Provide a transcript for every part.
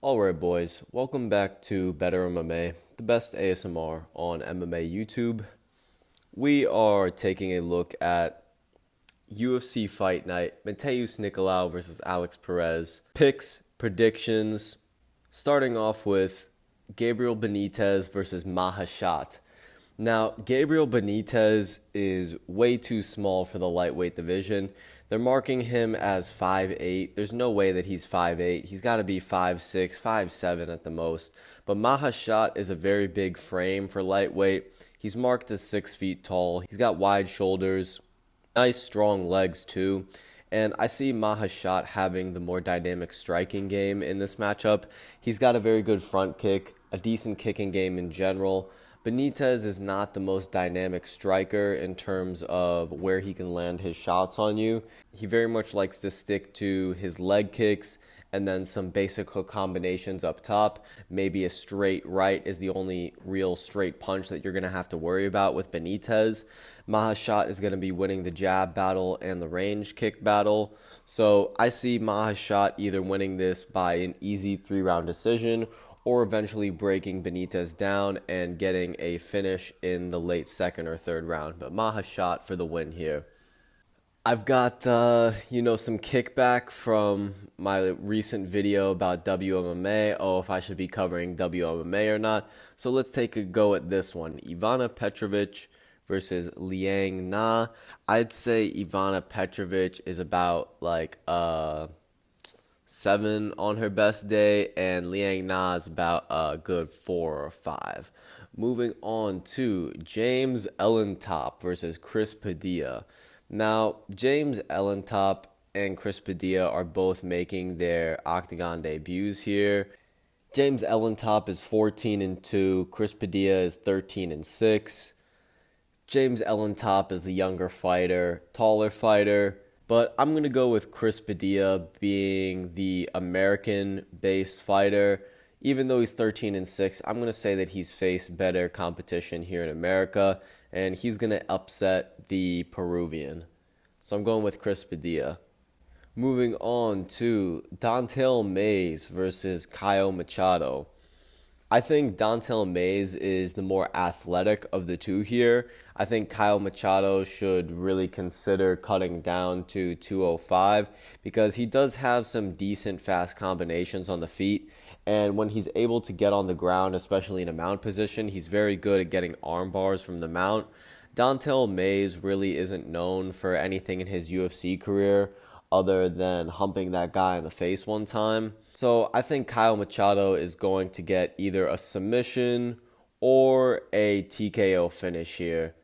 Alright boys, welcome back to Bettrmma, the best ASMR on MMA YouTube. We are taking a look at UFC Fight Night, Nicolau versus Alex Perez. Picks, predictions, starting off with Gabriel Benitez versus Mahashat. Now, Gabriel Benitez is way too small for the lightweight division. They're marking him as 5'8". There's no way that he's 5'8". He's got to be 5'6", 5'7" at the most. But Mahashat is a very big frame for lightweight. He's marked as 6 feet tall. He's got wide shoulders, nice strong legs too. And I see Mahashat having the more dynamic striking game in this matchup. He's got a very good front kick, a decent kicking game in general. Benitez is not the most dynamic striker in terms of where he can land his shots on you. He very much likes to stick to his leg kicks and then some basic hook combinations up top. Maybe a straight right is the only real straight punch that you're going to have to worry about with Benitez. Mahashat is going to be winning the jab battle and the range kick battle. So I see Mahashat either winning this by an easy 3-round decision or eventually breaking Benitez down and getting a finish in the late 2nd or 3rd round. But Mahashat for the win here. I've got, some kickback from my recent video about WMMA. Oh, if I should be covering WMMA or not. So let's take a go at this one. Ivana Petrovic versus Liang Na. I'd say Ivana Petrovic is about 7 on her best day, and Liang Na is about a good 4 or 5. Moving on to James Ellentop versus Chris Padilla. Now, James Ellentop and Chris Padilla are both making their octagon debuts here. James Ellentop is 14-2, Chris Padilla is 13-6. James Ellentop is the younger fighter, taller fighter. But I'm going to go with Chris Padilla being the American-based fighter. Even though he's 13-6, I'm going to say that he's faced better competition here in America, and he's going to upset the Peruvian. So I'm going with Chris Padilla. Moving on to Don'Tale Mayes versus Caio Machado. I think Don'Tale Mayes is the more athletic of the two here. I think Caio Machado should really consider cutting down to 205 because he does have some decent fast combinations on the feet. And when he's able to get on the ground, especially in a mount position, he's very good at getting arm bars from the mount. Don'Tale Mayes really isn't known for anything in his UFC career other than humping that guy in the face one time. So I think Caio Machado is going to get either a submission or a TKO finish here.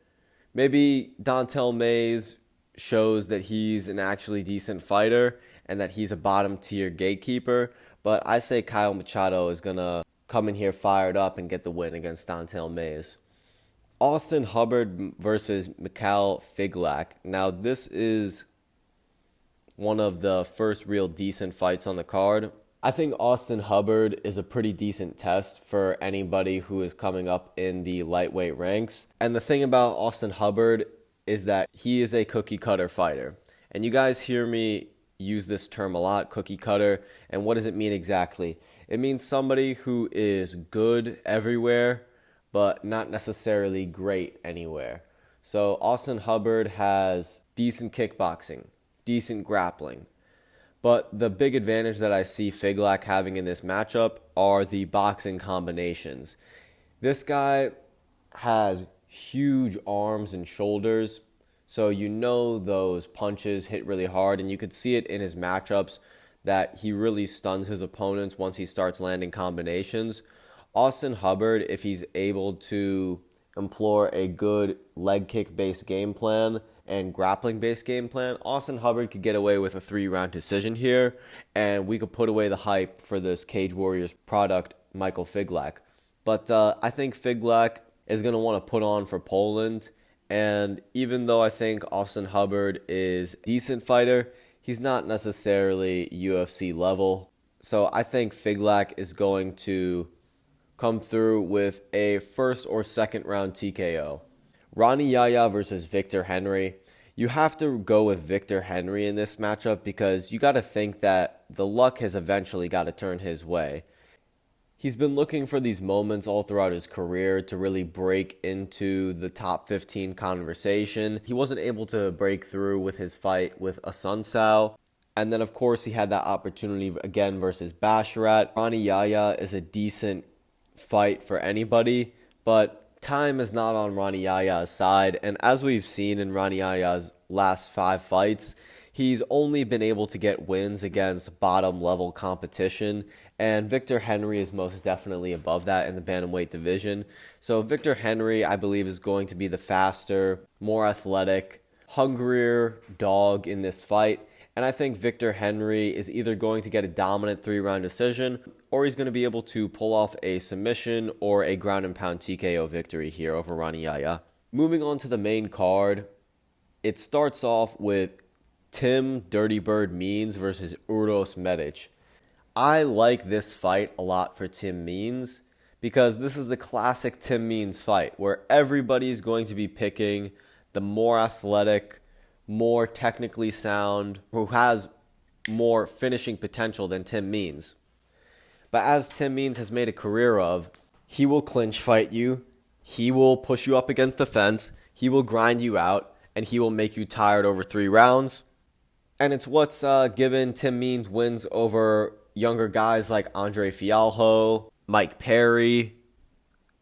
Maybe Don'Tale Mayes shows that he's an actually decent fighter and that he's a bottom tier gatekeeper, but I say Caio Machado is going to come in here fired up and get the win against Don'Tale Mayes. Austin Hubbard versus Mikhail Figlak. Now this is one of the first real decent fights on the card. I think Austin Hubbard is a pretty decent test for anybody who is coming up in the lightweight ranks. And the thing about Austin Hubbard is that he is a cookie cutter fighter. And you guys hear me use this term a lot, cookie cutter. And what does it mean exactly? It means somebody who is good everywhere, but not necessarily great anywhere. So Austin Hubbard has decent kickboxing, decent grappling. But the big advantage that I see Figlak having in this matchup are the boxing combinations. This guy has huge arms and shoulders, so you know those punches hit really hard, and you could see it in his matchups that he really stuns his opponents once he starts landing combinations. Austin Hubbard, if he's able to employ a good leg kick-based game plan and grappling-based game plan, Austin Hubbard could get away with a 3-round decision here, and we could put away the hype for this Cage Warriors product, Michael Figlak. But I think Figlak is going to want to put on for Poland, and even though I think Austin Hubbard is a decent fighter, he's not necessarily UFC level. So I think Figlak is going to come through with a 1st or 2nd round TKO. Ronnie Yaya versus Victor Henry. You have to go with Victor Henry in this matchup because you got to think that the luck has eventually got to turn his way. He's been looking for these moments all throughout his career to really break into the top 15 conversation. He wasn't able to break through with his fight with Asuncao. And then, of course, he had that opportunity again versus Basharat. Ronnie Yaya is a decent fight for anybody, but time is not on Ronnie Yaya's side. And as we've seen in Ronnie Yaya's last 5 fights, he's only been able to get wins against bottom-level competition, and Victor Henry is most definitely above that in the bantamweight division. So Victor Henry, I believe, is going to be the faster, more athletic, hungrier dog in this fight. And I think Victor Henry is either going to get a dominant 3-round decision, or he's going to be able to pull off a submission or a ground and pound TKO victory here over Ronnie Yaya. Moving on to the main card, it starts off with Tim Dirty Bird Means versus Uros Medic. I like this fight a lot for Tim Means because this is the classic Tim Means fight where everybody's going to be picking the more athletic, more technically sound, who has more finishing potential than Tim Means. But as Tim Means has made a career of, he will clinch fight you, he will push you up against the fence, he will grind you out, and he will make you tired over 3 rounds. And it's what's given Tim Means wins over younger guys like Andre Fialho, Mike Perry.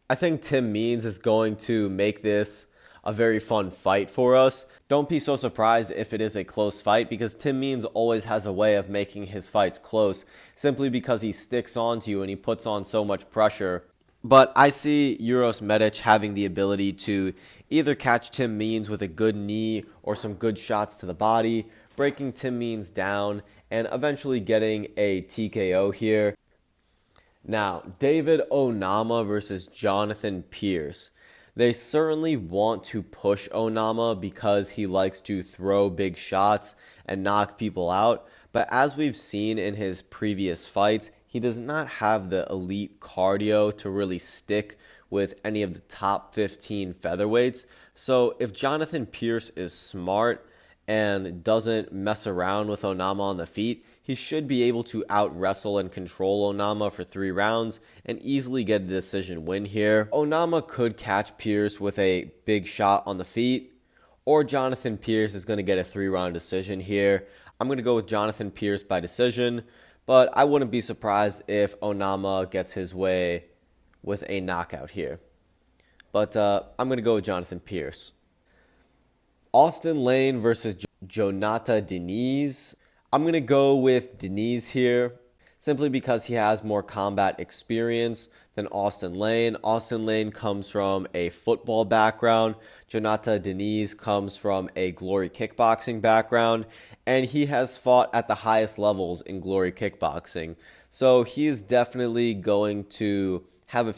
I think Tim Means is going to make this a very fun fight for us. Don't be so surprised if it is a close fight because Tim Means always has a way of making his fights close simply because he sticks on to you and he puts on so much pressure. But I see Uros Medic having the ability to either catch Tim Means with a good knee or some good shots to the body, breaking Tim Means down, and eventually getting a TKO here. Now, David Onama versus Jonathan Pierce. They certainly want to push Onama because he likes to throw big shots and knock people out. But as we've seen in his previous fights, he does not have the elite cardio to really stick with any of the top 15 featherweights. So if Jonathan Pierce is smart and doesn't mess around with Onama on the feet, he should be able to out-wrestle and control Onama for 3 rounds and easily get a decision win here. Onama could catch Pierce with a big shot on the feet, or Jonathan Pierce is going to get a 3-round decision here. I'm going to go with Jonathan Pierce by decision, but I wouldn't be surprised if Onama gets his way with a knockout here. But I'm going to go with Jonathan Pierce. Austin Lane versus Jonata Diniz. I'm going to go with Diniz here simply because he has more combat experience than Austin Lane. Austin Lane comes from a football background. Jonata Diniz comes from a Glory kickboxing background, and he has fought at the highest levels in Glory kickboxing. So he is definitely going to have a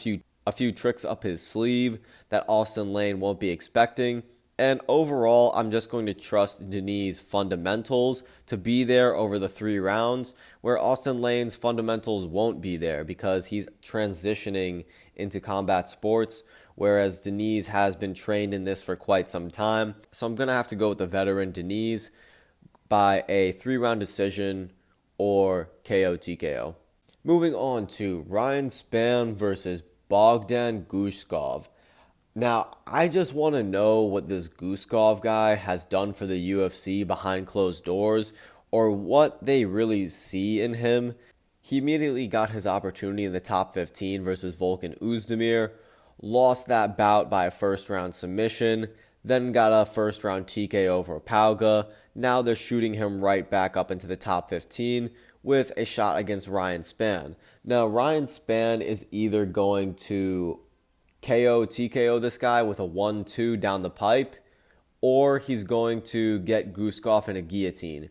few tricks up his sleeve that Austin Lane won't be expecting. And overall, I'm just going to trust Diniz' fundamentals to be there over the 3 rounds, where Austin Lane's fundamentals won't be there because he's transitioning into combat sports, whereas Diniz has been trained in this for quite some time. So I'm going to have to go with the veteran Diniz by a 3-round decision or KO TKO. Moving on to Ryan Spann versus Bogdan Gushkov. Now, I just want to know what this Guskov guy has done for the UFC behind closed doors, or what they really see in him. He immediately got his opportunity in the top 15 versus Volkan Oezdemir, lost that bout by a first-round submission, then got a first-round TKO over Pauga. Now they're shooting him right back up into the top 15 with a shot against Ryan Spann. Now, Ryan Spann is either going to KO TKO this guy with a 1-2 down the pipe, or he's going to get Guskov in a guillotine.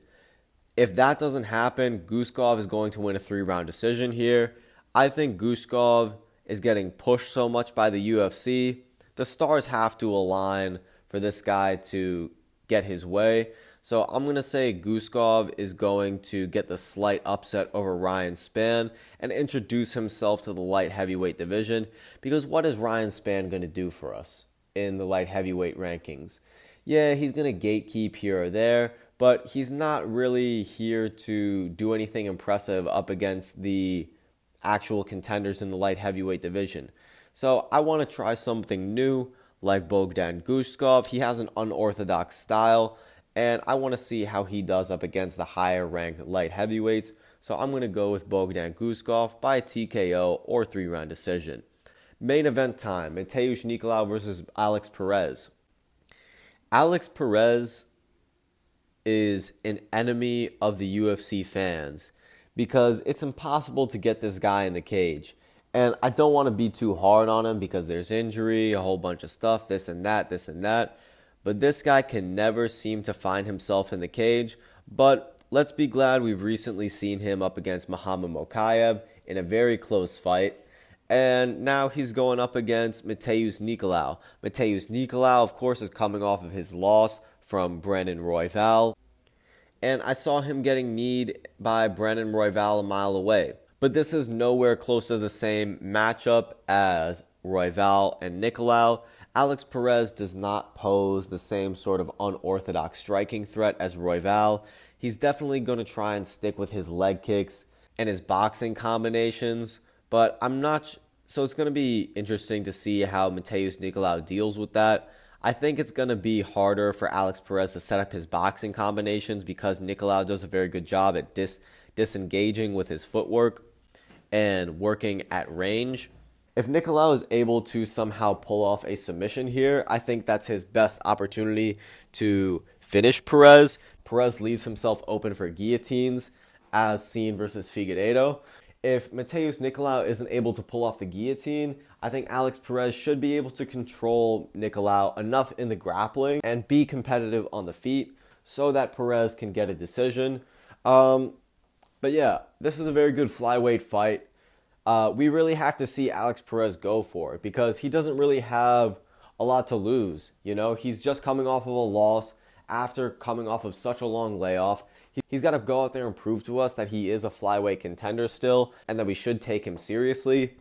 If that doesn't happen, Guskov is going to win a 3-round decision here. I think Guskov is getting pushed so much by the UFC. The stars have to align for this guy to get his way. So I'm going to say Guskov is going to get the slight upset over Ryan Spann and introduce himself to the light heavyweight division, because what is Ryan Spann going to do for us in the light heavyweight rankings? Yeah, he's going to gatekeep here or there, but he's not really here to do anything impressive up against the actual contenders in the light heavyweight division. So I want to try something new like Bogdan Guskov. He has an unorthodox style, and I want to see how he does up against the higher ranked light heavyweights. So I'm going to go with Bogdan Guskov by TKO or 3-round decision. Main event time, Mateusz Nicolau versus Alex Perez. Alex Perez is an enemy of the UFC fans because it's impossible to get this guy in the cage. And I don't want to be too hard on him because there's injury, a whole bunch of stuff, this and that, this and that. But this guy can never seem to find himself in the cage. But let's be glad we've recently seen him up against Muhammad Mokaev in a very close fight. And now he's going up against Mateusz Nicolau. Mateusz Nicolau, of course, is coming off of his loss from Brandon Royval. And I saw him getting kneed by Brandon Royval a mile away. But this is nowhere close to the same matchup as Royval and Nicolau. Alex Perez does not pose the same sort of unorthodox striking threat as Royval. He's definitely going to try and stick with his leg kicks and his boxing combinations. But so it's going to be interesting to see how Mateusz Nicolau deals with that. I think it's going to be harder for Alex Perez to set up his boxing combinations because Nicolau does a very good job at disengaging with his footwork and working at range. If Nicolau is able to somehow pull off a submission here, I think that's his best opportunity to finish Perez. Perez leaves himself open for guillotines, as seen versus Figueiredo. If Mateusz Nicolau isn't able to pull off the guillotine, I think Alex Perez should be able to control Nicolau enough in the grappling and be competitive on the feet so that Perez can get a decision. But yeah, this is a very good flyweight fight. We really have to see Alex Perez go for it because he doesn't really have a lot to lose. You know, he's just coming off of a loss after coming off of such a long layoff. He's got to go out there and prove to us that he is a flyweight contender still and that we should take him seriously.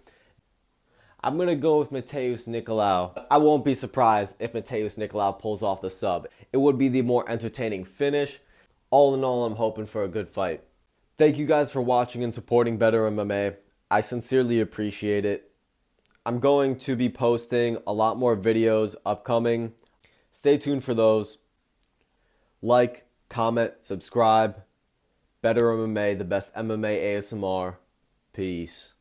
I'm going to go with Mateusz Nicolau. I won't be surprised if Mateusz Nicolau pulls off the sub. It would be the more entertaining finish. All in all, I'm hoping for a good fight. Thank you guys for watching and supporting Bettrmma. I sincerely appreciate it. I'm going to be posting a lot more videos upcoming. Stay tuned for those. Like, comment, subscribe. Bettrmma, the best MMA ASMR. Peace.